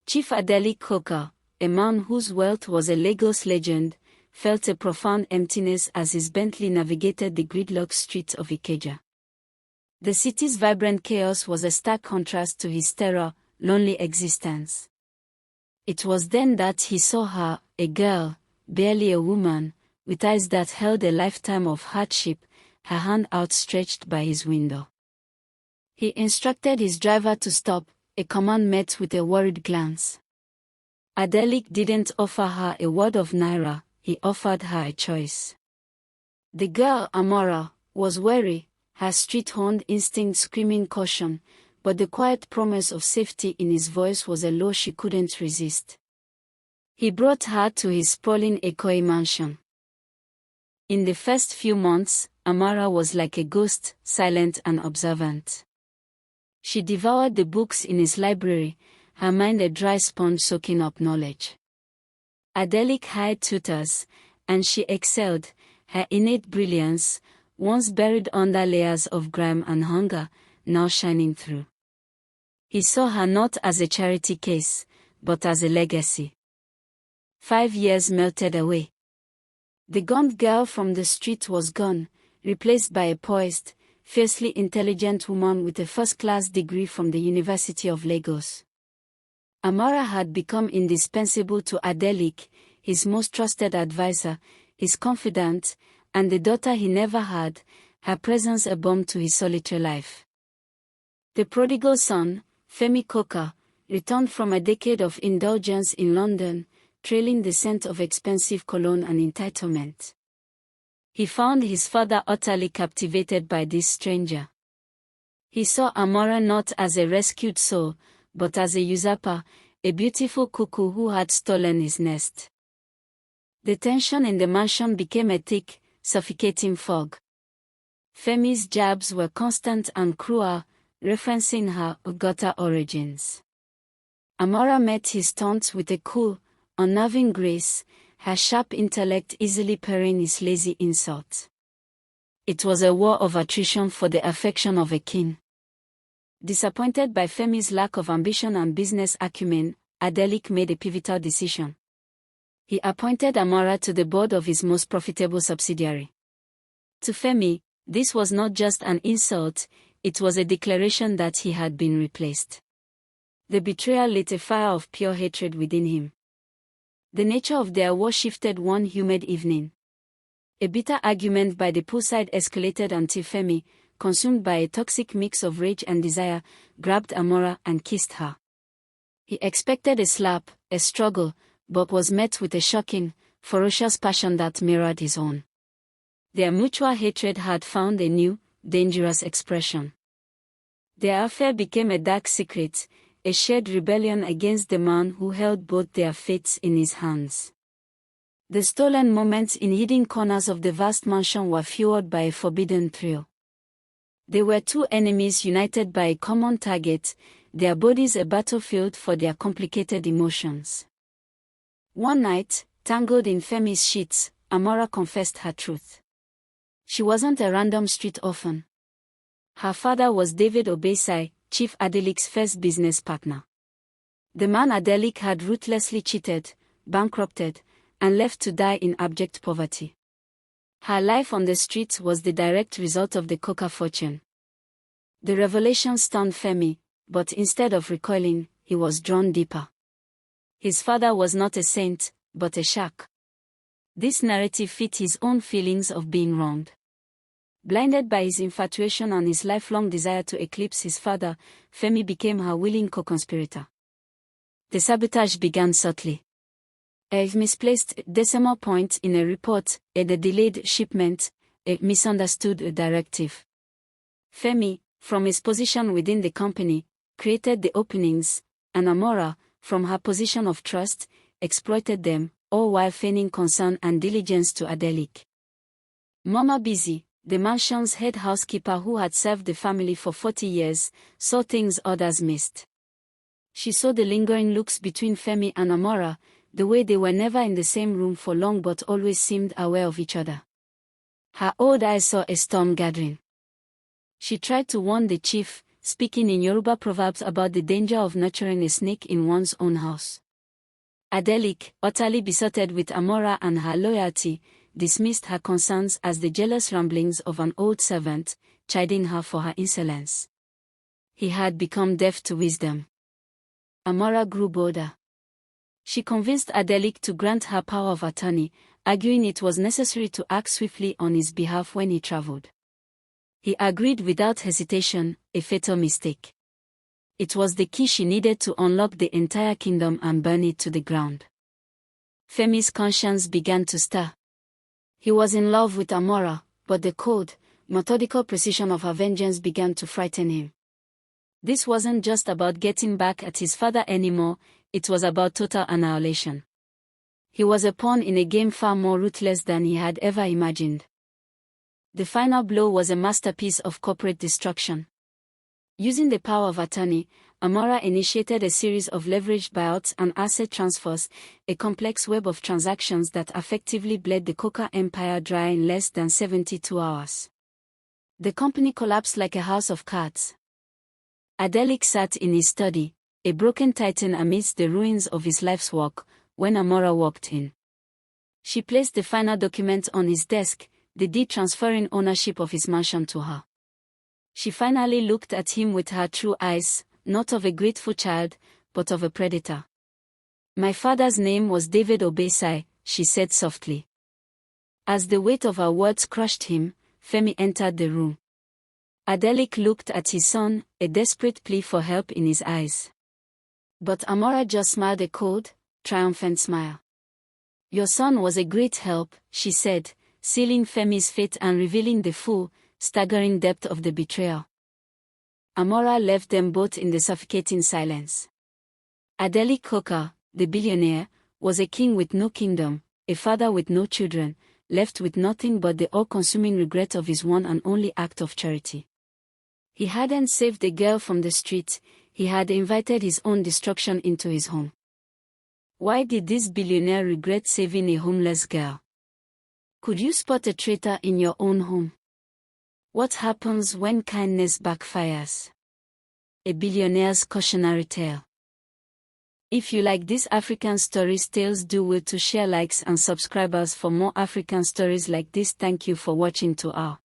Chief Adelik Coker, a man whose wealth was a Lagos legend, felt a profound emptiness as his Bentley navigated the gridlocked streets of Ikeja. The city's vibrant chaos was a stark contrast to his terror, lonely existence. It was then that he saw her, a girl, barely a woman, with eyes that held a lifetime of hardship, her hand outstretched by his window. He instructed his driver to stop, a command met with a worried glance. Adelik didn't offer her a word of naira, he offered her a choice. The girl, Amora, was wary, her street-honed instinct screaming caution, but the quiet promise of safety in his voice was a law she couldn't resist. He brought her to his sprawling Ikoyi mansion. In the first few months, Amara was like a ghost, silent and observant. She devoured the books in his library, her mind a dry sponge soaking up knowledge. Adelik hired tutors, and she excelled, her innate brilliance, once buried under layers of grime and hunger, now shining through. He saw her not as a charity case, but as a legacy. 5 years melted away. The gaunt girl from the street was gone, replaced by a poised, fiercely intelligent woman with a first-class degree from the University of Lagos. Amara had become indispensable to Adelik, his most trusted advisor, his confidant, and the daughter he never had, her presence a balm to his solitary life. The prodigal son, Femi Coker, returned from a decade of indulgence in London, trailing the scent of expensive cologne and entitlement. He found his father utterly captivated by this stranger. He saw Amora not as a rescued soul, but as a usurper, a beautiful cuckoo who had stolen his nest. The tension in the mansion became a thick, suffocating fog. Femi's jabs were constant and cruel, referencing her gutter origins. Amora met his taunts with a cool, unnerving grace, her sharp intellect easily parrying his lazy insults. It was a war of attrition for the affection of a king. Disappointed by Femi's lack of ambition and business acumen, Adelik made a pivotal decision. He appointed Amora to the board of his most profitable subsidiary. To Femi, this was not just an insult, it was a declaration that he had been replaced. The betrayal lit a fire of pure hatred within him. The nature of their war shifted one humid evening. A bitter argument by the poolside escalated until Femi, consumed by a toxic mix of rage and desire, grabbed Amora and kissed her. He expected a slap, a struggle, but was met with a shocking, ferocious passion that mirrored his own. Their mutual hatred had found a new, dangerous expression. Their affair became a dark secret, a shared rebellion against the man who held both their fates in his hands. The stolen moments in hidden corners of the vast mansion were fueled by a forbidden thrill. They were two enemies united by a common target, their bodies a battlefield for their complicated emotions. One night, tangled in Femi's sheets, Amora confessed her truth. She wasn't a random street orphan. Her father was David Obesai, Chief Adelik's first business partner. The man Adelik had ruthlessly cheated, bankrupted, and left to die in abject poverty. Her life on the streets was the direct result of the Coker fortune. The revelation stunned Femi, but instead of recoiling, he was drawn deeper. His father was not a saint, but a shark. This narrative fit his own feelings of being wronged. Blinded by his infatuation and his lifelong desire to eclipse his father, Femi became her willing co-conspirator. The sabotage began subtly. A misplaced decimal point in a report, a delayed shipment, a misunderstood directive. Femi, from his position within the company, created the openings, and Amora, from her position of trust, exploited them, all while feigning concern and diligence to Adelik. Mama Busy, the mansion's head housekeeper who had served the family for 40 years, saw things others missed. She saw the lingering looks between Femi and Amora, the way they were never in the same room for long but always seemed aware of each other. Her old eyes saw a storm gathering. She tried to warn the chief, speaking in Yoruba proverbs about the danger of nurturing a snake in one's own house. Adelik, utterly besotted with Amora and her loyalty, dismissed her concerns as the jealous ramblings of an old servant, chiding her for her insolence. He had become deaf to wisdom. Amora grew bolder. She convinced Adelik to grant her power of attorney, arguing it was necessary to act swiftly on his behalf when he traveled. He agreed without hesitation, a fatal mistake. It was the key she needed to unlock the entire kingdom and burn it to the ground. Femi's conscience began to stir. He was in love with Amora, but the cold, methodical precision of her vengeance began to frighten him. This wasn't just about getting back at his father anymore, it was about total annihilation. He was a pawn in a game far more ruthless than he had ever imagined. The final blow was a masterpiece of corporate destruction. Using the power of attorney, Amora initiated a series of leveraged buyouts and asset transfers, a complex web of transactions that effectively bled the Coca empire dry in less than 72 hours. The company collapsed like a house of cards. Adelik sat in his study, a broken titan amidst the ruins of his life's work, when Amora walked in. She placed the final document on his desk, the deed transferring ownership of his mansion to her. She finally looked at him with her true eyes, not of a grateful child, but of a predator. "My father's name was David Obesai," she said softly. As the weight of her words crushed him, Femi entered the room. Adelik looked at his son, a desperate plea for help in his eyes. But Amora just smiled a cold, triumphant smile. "Your son was a great help," she said, sealing Femi's fate and revealing the full, staggering depth of the betrayal. Amora left them both in the suffocating silence. Adelik Coca, the billionaire, was a king with no kingdom, a father with no children, left with nothing but the all-consuming regret of his one and only act of charity. He hadn't saved the girl from the street, he had invited his own destruction into his home. Why did this billionaire regret saving a homeless girl? Could you spot a traitor in your own home? What happens when kindness backfires? A billionaire's cautionary tale. If you like this African Stories tales, do well to share, likes and subscribers for more African stories like this. Thank you for watching to our